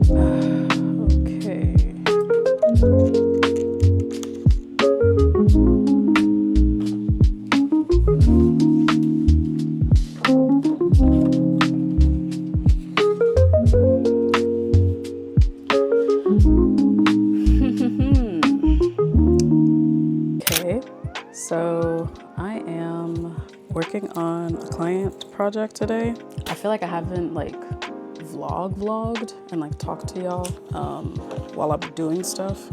Okay. Okay, so I am working on a client project today. I feel like I haven't like vlogged and like talked to y'all while I'm doing stuff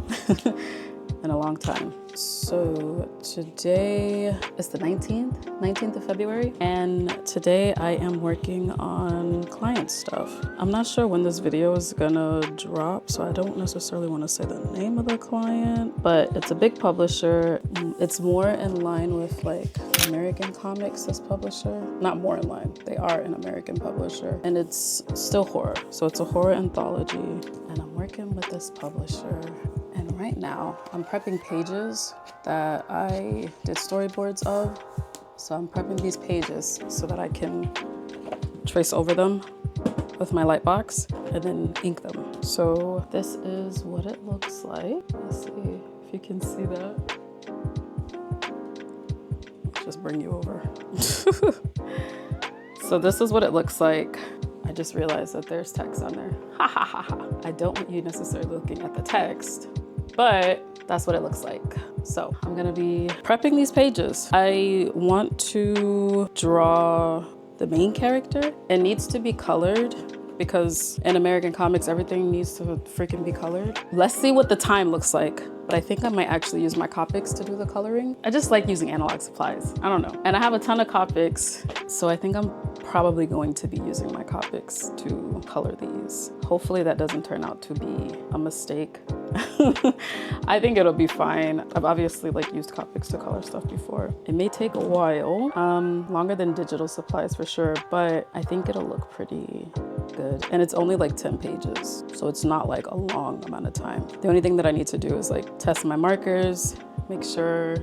in a long time. So today is the 19th of February, and today I am working on client stuff. I'm not sure when this video is gonna drop, so I don't necessarily want to say the name of the client, but it's a big publisher. It's more in line with like American Comics, this publisher. Not more in line, they are an American publisher, and it's still horror. So it's a horror anthology, and I'm working with this publisher. And right now, I'm prepping pages that I did storyboards of. So I'm prepping these pages so that I can trace over them with my light box and then ink them. So this is what it looks like. Let's see if you can see that. Just bring you over. So this is what it looks like. I just realized that there's text on there. Ha ha ha ha. I don't want you necessarily looking at the text, but that's what it looks like. So I'm gonna be prepping these pages. I want to draw the main character. It needs to be colored because in American comics, everything needs to freaking be colored. Let's see what the time looks like. But I think I might actually use my Copics to do the coloring. I just like using analog supplies. I don't know. And I have a ton of Copics, so I think I'm probably going to be using my Copics to color these. Hopefully that doesn't turn out to be a mistake. I think it'll be fine. I've obviously like used Copics to color stuff before. It may take a while, longer than digital supplies for sure, but I think it'll look pretty good. And it's only like 10 pages, so it's not like a long amount of time. The only thing that I need to do is like test my markers, make sure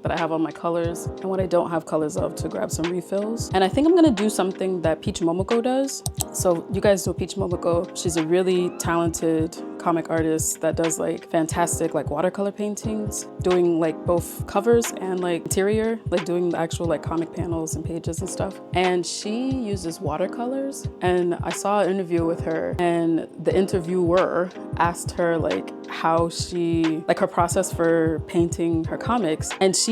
that I have all my colors, and when I don't have colors of, to grab some refills. And I think I'm gonna do something that Peach Momoko does. So you guys know Peach Momoko. She's a really talented comic artist that does like fantastic like watercolor paintings, doing like both covers and like interior, like doing the actual like comic panels and pages and stuff. And she uses watercolors. And I saw an interview with her, and the interviewer asked her like how she, like her process for painting her comics. And she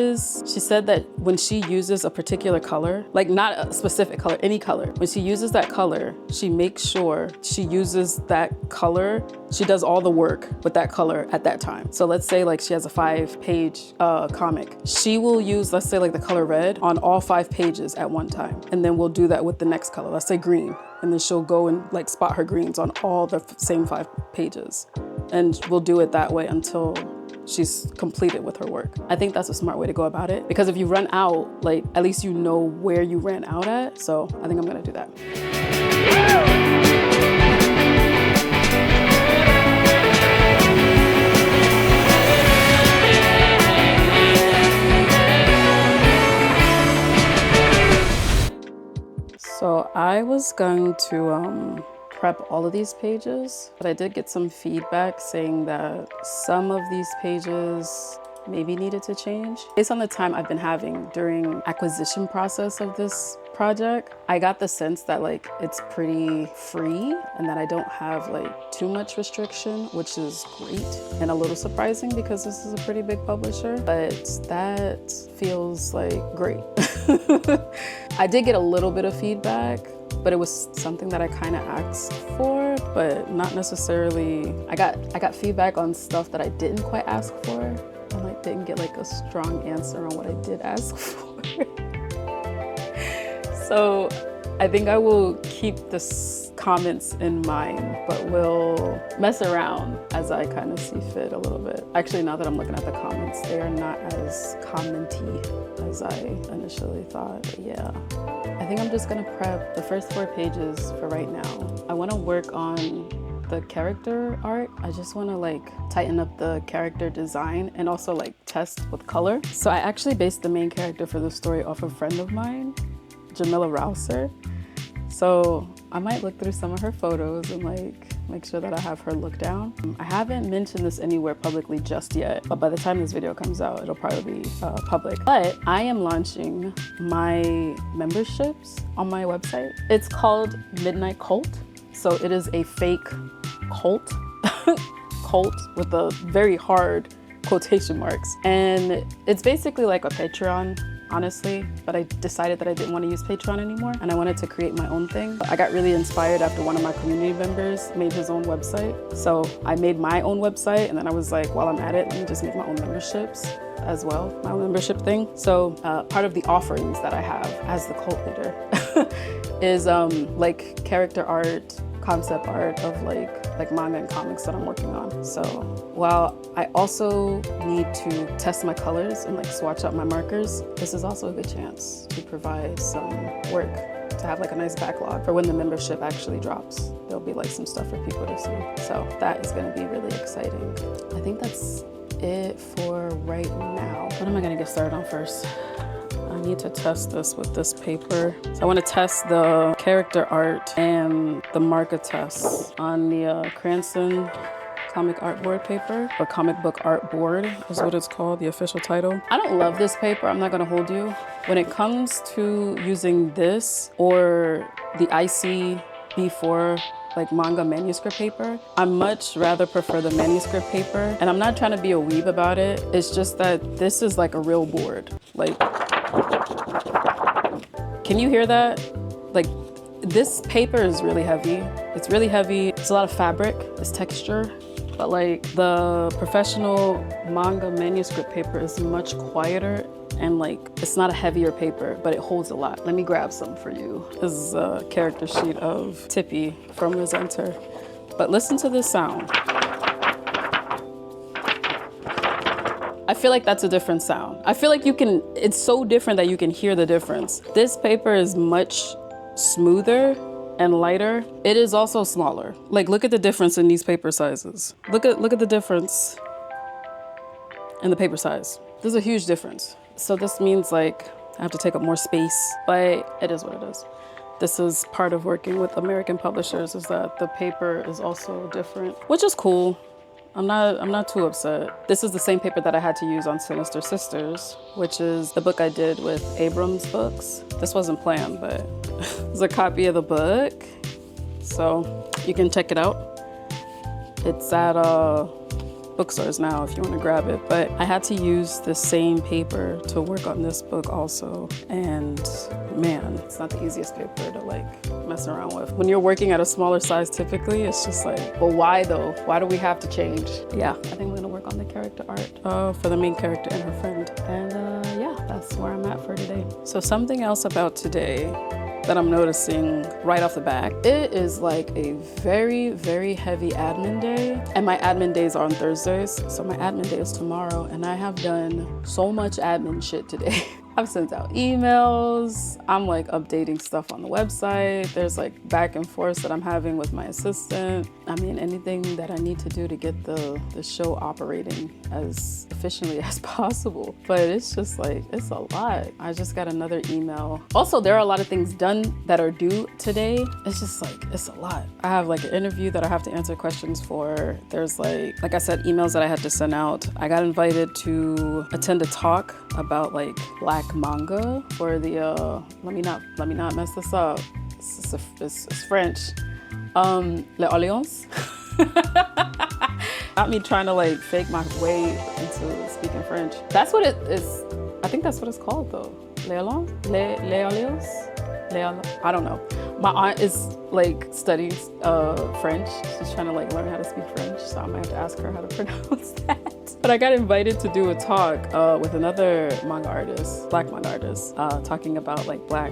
said that when she uses a particular color, like not a specific color, any color, when she uses that color, she makes sure she uses that color. She does all the work with that color at that time. So let's say like she has a 5-page comic. She will use, let's say like the color red on all 5 pages at one time. And then we'll do that with the next color, let's say green. And then she'll go and like spot her greens on all the same 5 pages. And we'll do it that way until she's completed with her work. I think that's a smart way to go about it, because if you run out, like at least you know where you ran out at. So I think I'm gonna do that. So I was going to prep all of these pages, but I did get some feedback saying that some of these pages maybe needed to change. Based on the time I've been having during acquisition process of this project, I got the sense that like it's pretty free and that I don't have like too much restriction, which is great and a little surprising because this is a pretty big publisher, but that feels like great. I did get a little bit of feedback, but it was something that I kind of asked for, but not necessarily. I got feedback on stuff that I didn't quite ask for, and like didn't get like a strong answer on what I did ask for. So I think I will keep the comments in mind, but we'll mess around as I kind of see fit a little bit. Actually, now that I'm looking at the comments, they are not as commenty as I initially thought, but yeah. I think I'm just gonna prep the first 4 pages for right now. I wanna work on the character art. I just wanna like tighten up the character design and also like test with color. So I actually based the main character for the story off a friend of mine, Jamila Rouser. So I might look through some of her photos and like make sure that I have her look down. I haven't mentioned this anywhere publicly just yet, but by the time this video comes out, it'll probably be public. But I am launching my memberships on my website. It's called Midnight Cult. So it is a fake cult, cult with a very hard quotation marks. And it's basically like a Patreon, honestly, but I decided that I didn't want to use Patreon anymore and I wanted to create my own thing. I got really inspired after one of my community members made his own website. So I made my own website and then I was like, while I'm at it, let me just make my own memberships as well, my own membership thing. So part of the offerings that I have as the cult leader is like character art, concept art of like manga and comics that I'm working on. So while I also need to test my colors and like swatch out my markers, this is also a good chance to provide some work to have like a nice backlog for when the membership actually drops. There'll be like some stuff for people to see. So that is gonna be really exciting. I think that's it for right now. What am I gonna get started on first? I need to test this with this paper. So I want to test the character art and the marker tests on the Cranston comic art board paper, or comic book art board is what it's called, the official title. I don't love this paper, I'm not gonna hold you. When it comes to using this or the IC B4 like manga manuscript paper, I much rather prefer the manuscript paper. And I'm not trying to be a weeb about it. It's just that this is like a real board. Like, can you hear that? Like, this paper is really heavy. It's really heavy. It's a lot of fabric, it's texture. But like the professional manga manuscript paper is much quieter and like it's not a heavier paper, but it holds a lot. Let me grab some for you. This is a character sheet of Tippy from Resenter. But listen to this sound. I feel like that's a different sound. I feel like it's so different that you can hear the difference. This paper is much smoother and lighter. It is also smaller. Like, look at the difference in these paper sizes. Look at the difference in the paper size. There's a huge difference. So this means like I have to take up more space, but it is what it is. This is part of working with American publishers, is that the paper is also different, which is cool. I'm not too upset. This is the same paper that I had to use on Sinister Sisters, which is the book I did with Abrams Books. This wasn't planned, but it's a copy of the book. So you can check it out. It's at bookstores now if you want to grab it, but I had to use the same paper to work on this book also. And man, it's not the easiest paper to like mess around with. When you're working at a smaller size, typically it's just like, but why though? Why do we have to change? Yeah, I think I'm gonna work on the character art for the main character and her friend. And yeah, that's where I'm at for today. So something else about today that I'm noticing right off the bat, it is like a very, very heavy admin day. And my admin days are on Thursdays. So my admin day is tomorrow. And I have done so much admin shit today. I've sent out emails. I'm like updating stuff on the website. There's like back and forth that I'm having with my assistant. I mean, anything that I need to do to get the show operating as efficiently as possible. But it's just like, it's a lot. I just got another email. Also, there are a lot of things done that are due today. It's just like, it's a lot. I have like an interview that I have to answer questions for. There's like I said, emails that I had to send out. I got invited to attend a talk about like Black manga for the let me not mess this up. It's French. Les Orléans. Not me trying to like fake my way into speaking French. That's what it is. I think that's what it's called though. Les Orléans? Les Orléans? I don't know. My aunt is like studying French. She's trying to like learn how to speak French, so I might have to ask her how to pronounce that. But I got invited to do a talk with another manga artist, Black manga artist, talking about like Black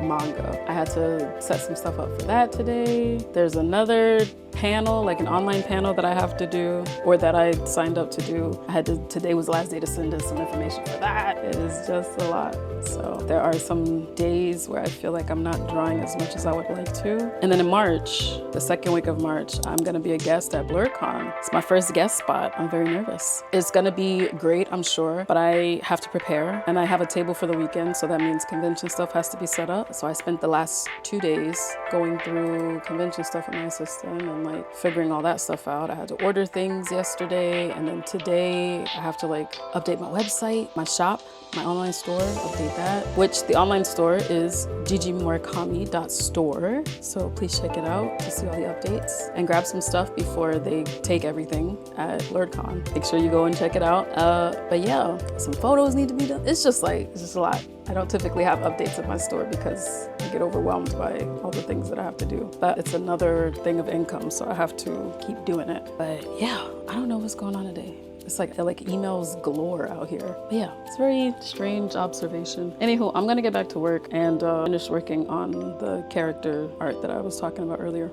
manga. I had to set some stuff up for that today. There's another panel, like an online panel that I have to do, or that I signed up to do. Today was the last day to send in some information for that. It is just a lot. So there are some days where I feel like I'm not drawing as much as I would like to. And then in March, the second week of March, I'm gonna be a guest at BlurCon. It's my first guest spot. I'm very nervous. It's gonna be great, I'm sure, but I have to prepare. And I have a table for the weekend, so that means convention stuff has to be set up. So I spent the last 2 days going through convention stuff with my assistant and like figuring all that stuff out. I had to order things yesterday, and then today I have to like update my website, my shop, my online store, update that, which the online store is gigimurakami.store. So please check it out to see all the updates and grab some stuff before they take everything at LearnCon. Make sure you go and check it out. But yeah, some photos need to be done. It's just a lot. I don't typically have updates at my store because I get overwhelmed by all the things that I have to do. But it's another thing of income, so I have to keep doing it. But yeah, I don't know what's going on today. It's like emails galore out here. But yeah, it's a very strange observation. Anywho, I'm gonna get back to work and finish working on the character art that I was talking about earlier.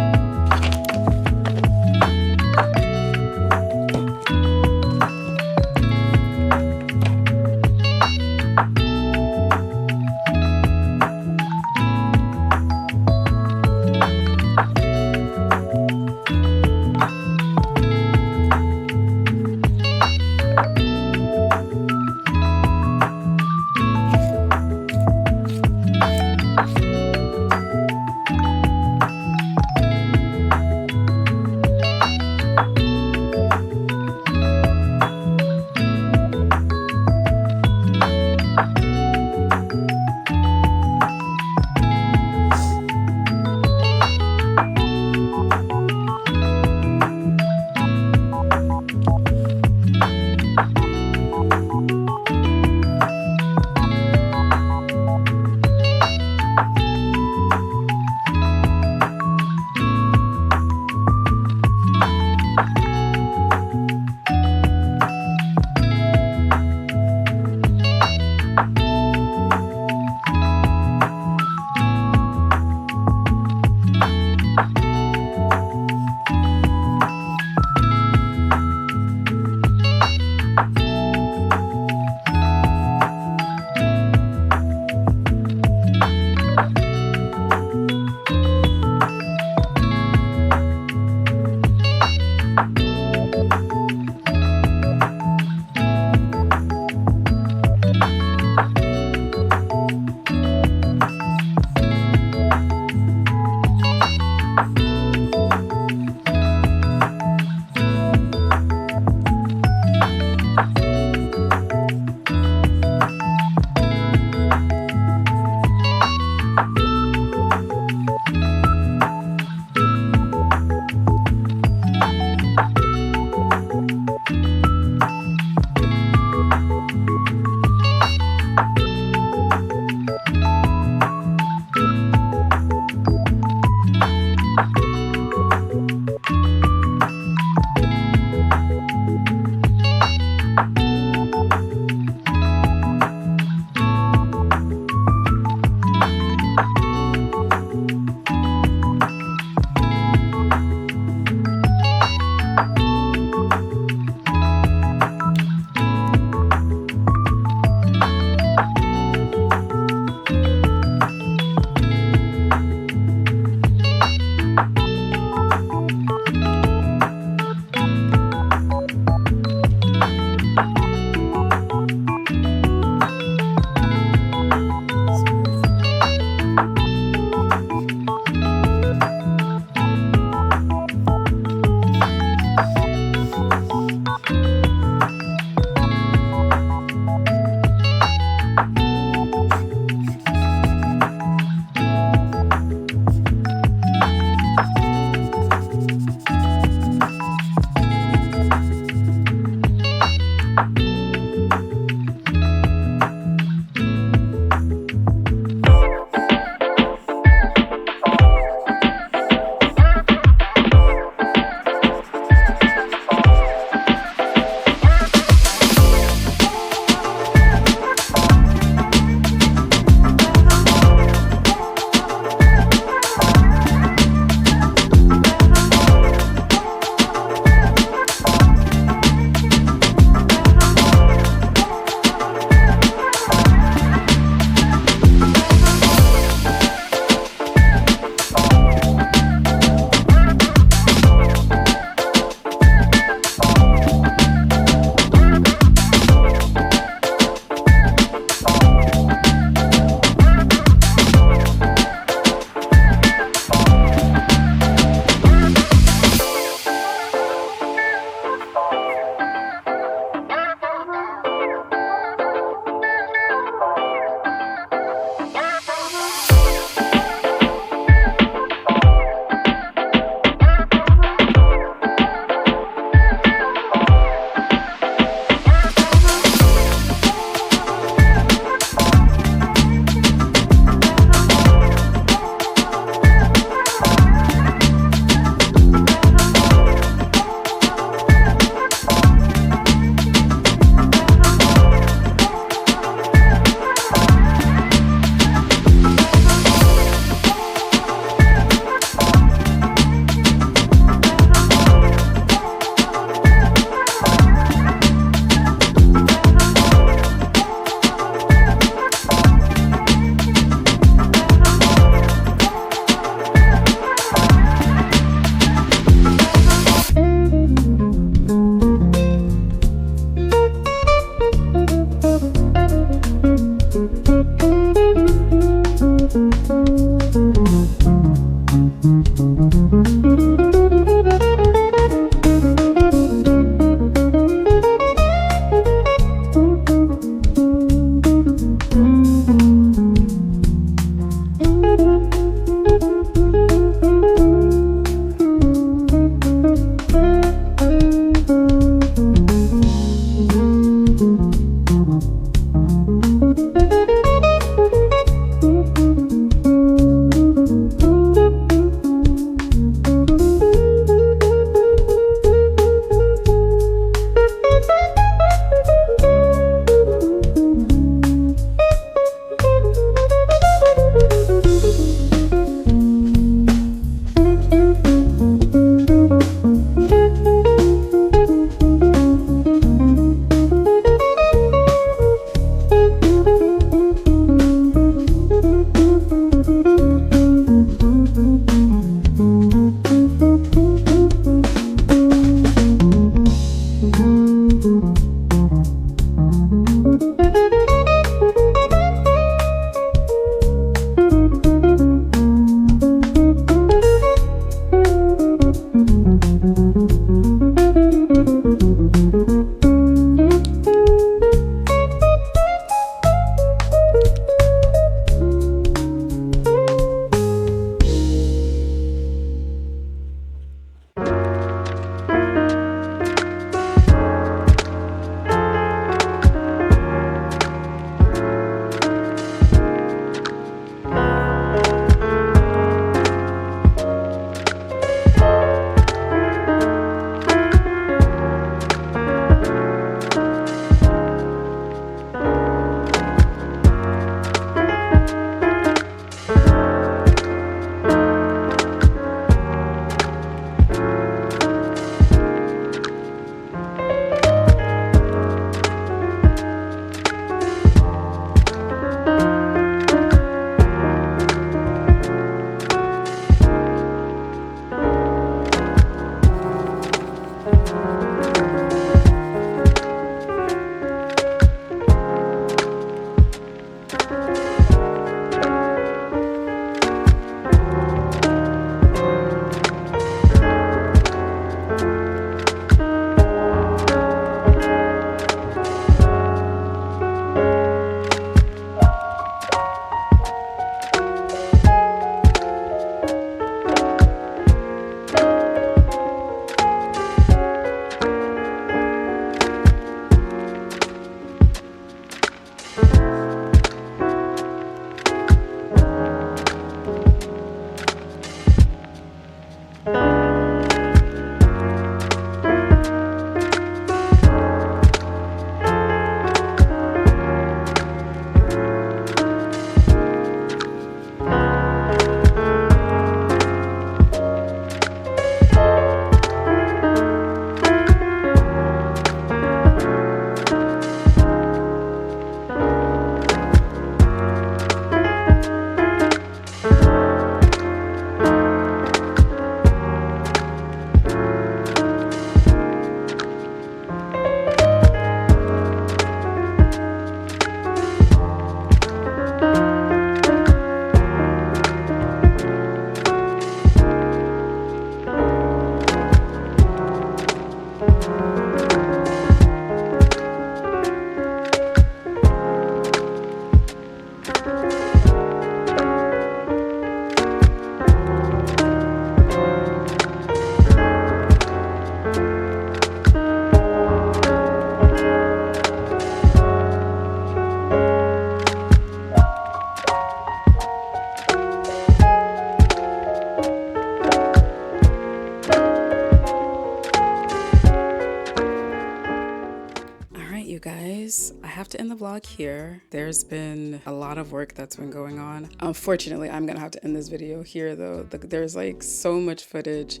have to end the vlog here. There's been a lot of work that's been going on. Unfortunately, I'm gonna have to end this video here though. There's like so much footage.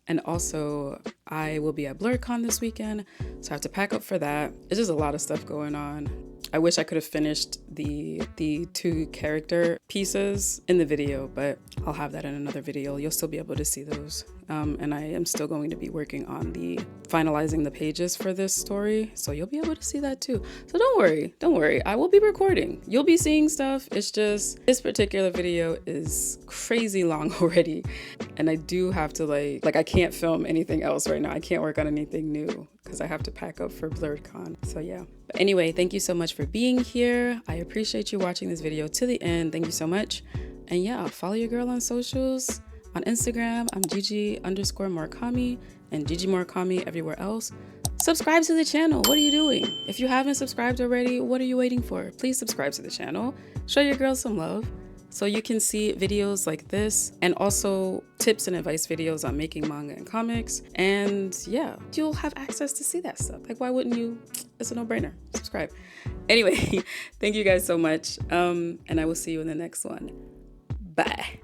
And also I will be at BlurCon this weekend, so I have to pack up for that. It's just a lot of stuff going on. I wish I could have finished the 2 character pieces in the video, but I'll have that in another video. You'll still be able to see those. And I am still going to be working on finalizing the pages for this story, so you'll be able to see that too. So don't worry, I will be recording. You'll be seeing stuff. It's just this particular video is crazy long already, and I do have to like I can't film anything else right now. I can't work on anything new because I have to pack up for BlurCon. So yeah. But anyway, thank you so much for being here. I appreciate you watching this video to the end. Thank you so much. And yeah, follow your girl on socials. On Instagram, I'm Gigi_Murakami and gigimurakami everywhere else. Subscribe to the channel. What are you doing? If you haven't subscribed already, what are you waiting for? Please subscribe to the channel. Show your girl some love so you can see videos like this and also tips and advice videos on making manga and comics. And yeah, you'll have access to see that stuff. Like, why wouldn't you? It's a no-brainer. Subscribe. Anyway, thank you guys so much. And I will see you in the next one. Bye.